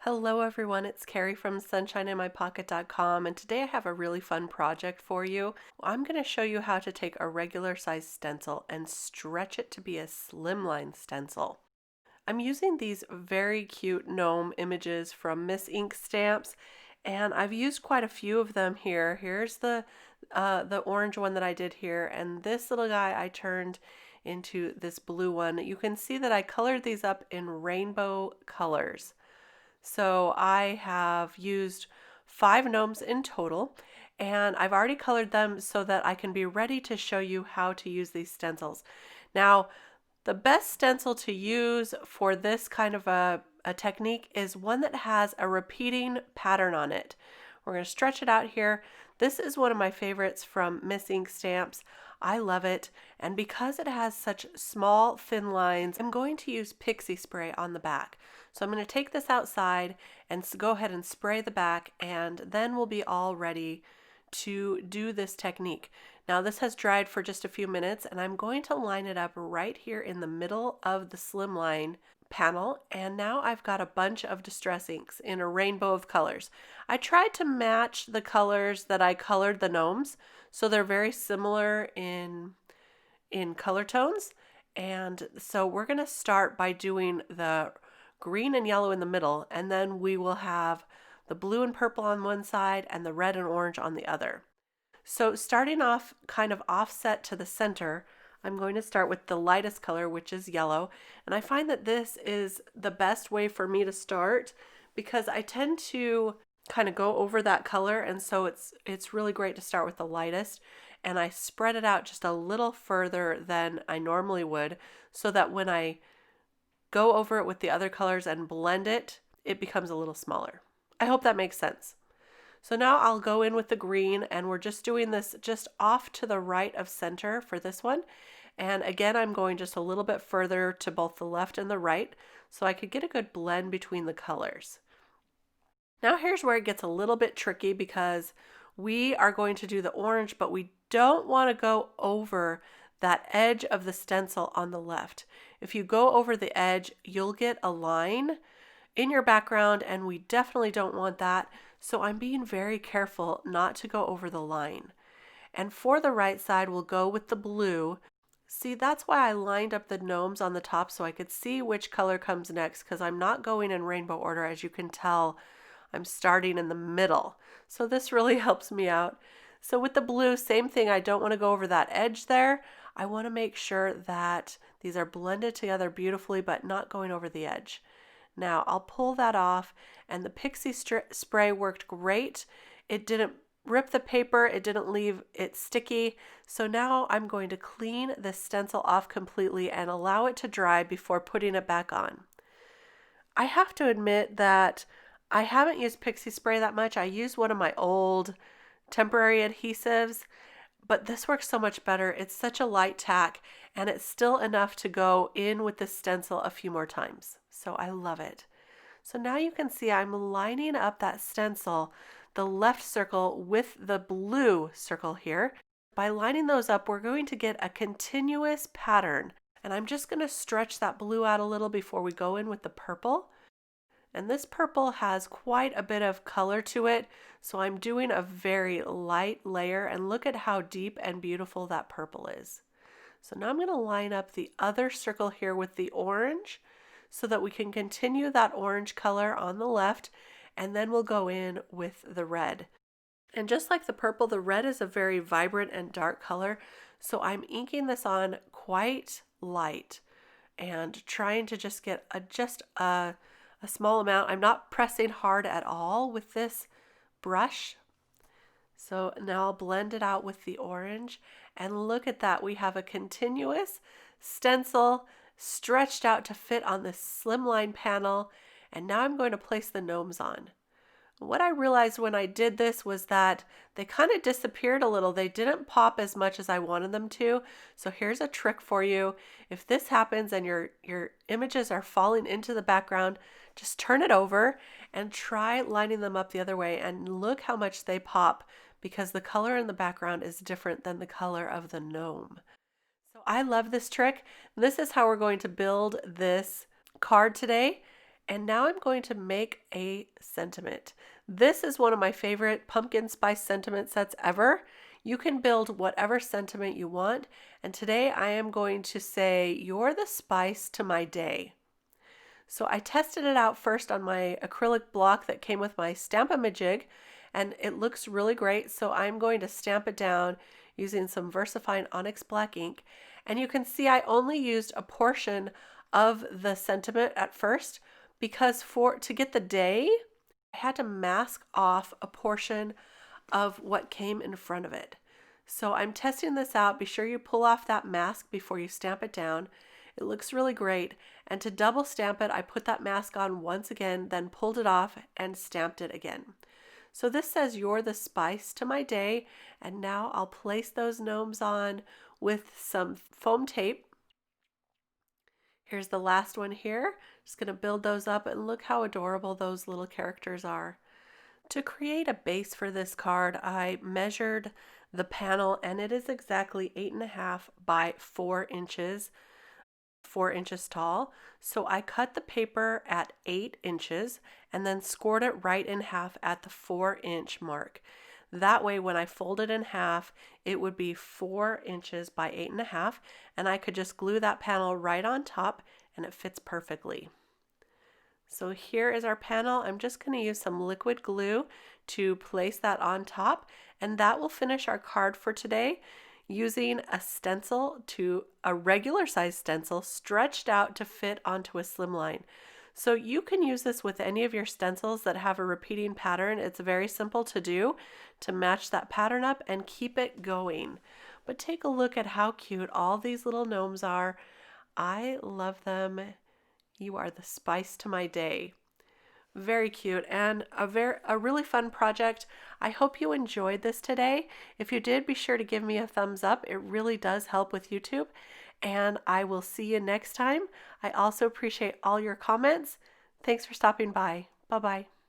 Hello everyone, it's Carrie from sunshineinmypocket.com, and today I have a really fun project for you. I'm going to show you how to take a regular size stencil and stretch it to be a slimline stencil. I'm using these very cute gnome images from Miss Ink Stamps, and I've used quite a few of them here. Here's the orange one that I did here, and this little guy I turned into this blue one. You can see that I colored these up in rainbow colors. So I have used 5 gnomes in total, and I've already colored them so that I can be ready to show you how to use these stencils. Now, the best stencil to use for this kind of a technique is one that has a repeating pattern on it. We're going to stretch it out here. This is one of my favorites from Miss Ink Stamps. I love it, and because it has such small, thin lines, I'm going to use Pixie spray on the back. So I'm going to take this outside and go ahead and spray the back, and then we'll be all ready to do this technique. Now this has dried for just a few minutes, and I'm going to line it up right here in the middle of the Slimline panel, and now I've got a bunch of distress inks in a rainbow of colors. I tried to match the colors that I colored the gnomes, so they're very similar in color tones. And so we're going to start by doing the green and yellow in the middle, and then we will have the blue and purple on one side and the red and orange on the other. So starting off kind of offset to the center, I'm going to start with the lightest color, which is yellow. And I find that this is the best way for me to start because I tend to kind of go over that color, and so it's really great to start with the lightest, and I spread it out just a little further than I normally would so that when I go over it with the other colors and blend it, it becomes a little smaller. I hope that makes sense. So now I'll go in with the green, and we're just doing this just off to the right of center for this one. And again, I'm going just a little bit further to both the left and the right so I could get a good blend between the colors. Now here's where it gets a little bit tricky because we are going to do the orange, but we don't want to go over that edge of the stencil on the left. If you go over the edge, you'll get a line in your background, and we definitely don't want that. So I'm being very careful not to go over the line. And for the right side, we'll go with the blue. See, that's why I lined up the gnomes on the top so I could see which color comes next, because I'm not going in rainbow order. As you can tell, I'm starting in the middle. So this really helps me out. So with the blue, same thing. I don't want to go over that edge there. I want to make sure that these are blended together beautifully, but not going over the edge. Now I'll pull that off, and the Pixie spray worked great. It didn't rip the paper, it didn't leave it sticky. So now I'm going to clean the stencil off completely and allow it to dry before putting it back on. I have to admit that I haven't used Pixie spray that much. I used one of my old temporary adhesives, but this works so much better. It's such a light tack, and it's still enough to go in with the stencil a few more times. So I love it. So now you can see I'm lining up that stencil, the left circle with the blue circle here. By lining those up, we're going to get a continuous pattern, and I'm just going to stretch that blue out a little before we go in with the purple. And this purple has quite a bit of color to it, so I'm doing a very light layer, and look at how deep and beautiful that purple is. So now I'm going to line up the other circle here with the orange so that we can continue that orange color on the left, and then we'll go in with the red. And just like the purple, the red is a very vibrant and dark color, so I'm inking this on quite light and trying to just get a small amount. I'm not pressing hard at all with this brush. So now I'll blend it out with the orange, and look at that. We have a continuous stencil stretched out to fit on this slimline panel, and now I'm going to place the gnomes on. What I realized when I did this was that they kind of disappeared a little. They didn't pop as much as I wanted them to. So here's a trick for you. If this happens and your images are falling into the background, just turn it over and try lining them up the other way, and look how much they pop because the color in the background is different than the color of the gnome. So I love this trick. This is how we're going to build this card today. And now I'm going to make a sentiment. This is one of my favorite pumpkin spice sentiment sets ever. You can build whatever sentiment you want. And today I am going to say, "You're the spice to my day." So I tested it out first on my acrylic block that came with my Stamp-A-Majig, and it looks really great. So I'm going to stamp it down using some VersaFine Onyx black ink. And you can see I only used a portion of the sentiment at first because to get the day, I had to mask off a portion of what came in front of it. So I'm testing this out. Be sure you pull off that mask before you stamp it down. It looks really great. And to double stamp it, I put that mask on once again, then pulled it off and stamped it again. So this says, "You're the spice to my day." And now I'll place those gnomes on with some foam tape. Here's the last one here. Just going to build those up, and look how adorable those little characters are. To create a base for this card, I measured the panel, and it is exactly 8.5 by 4 inches. 4 inches tall. So I cut the paper at 8 inches and then scored it right in half at the 4-inch mark. That way, when I fold it in half, it would be 4 inches by 8.5, and I could just glue that panel right on top and it fits perfectly. So here is our panel. I'm just going to use some liquid glue to place that on top, and that will finish our card for today, using a stencil, to a regular size stencil stretched out to fit onto a slimline. So you can use this with any of your stencils that have a repeating pattern. It's very simple to do to match that pattern up and keep it going. But take a look at how cute all these little gnomes are. I love them. You are the spice to my day. Very cute, and a really fun project. I hope you enjoyed this today. If you did, be sure to give me a thumbs up. It really does help with YouTube. And I will see you next time. I also appreciate all your comments. Thanks for stopping by. Bye-bye.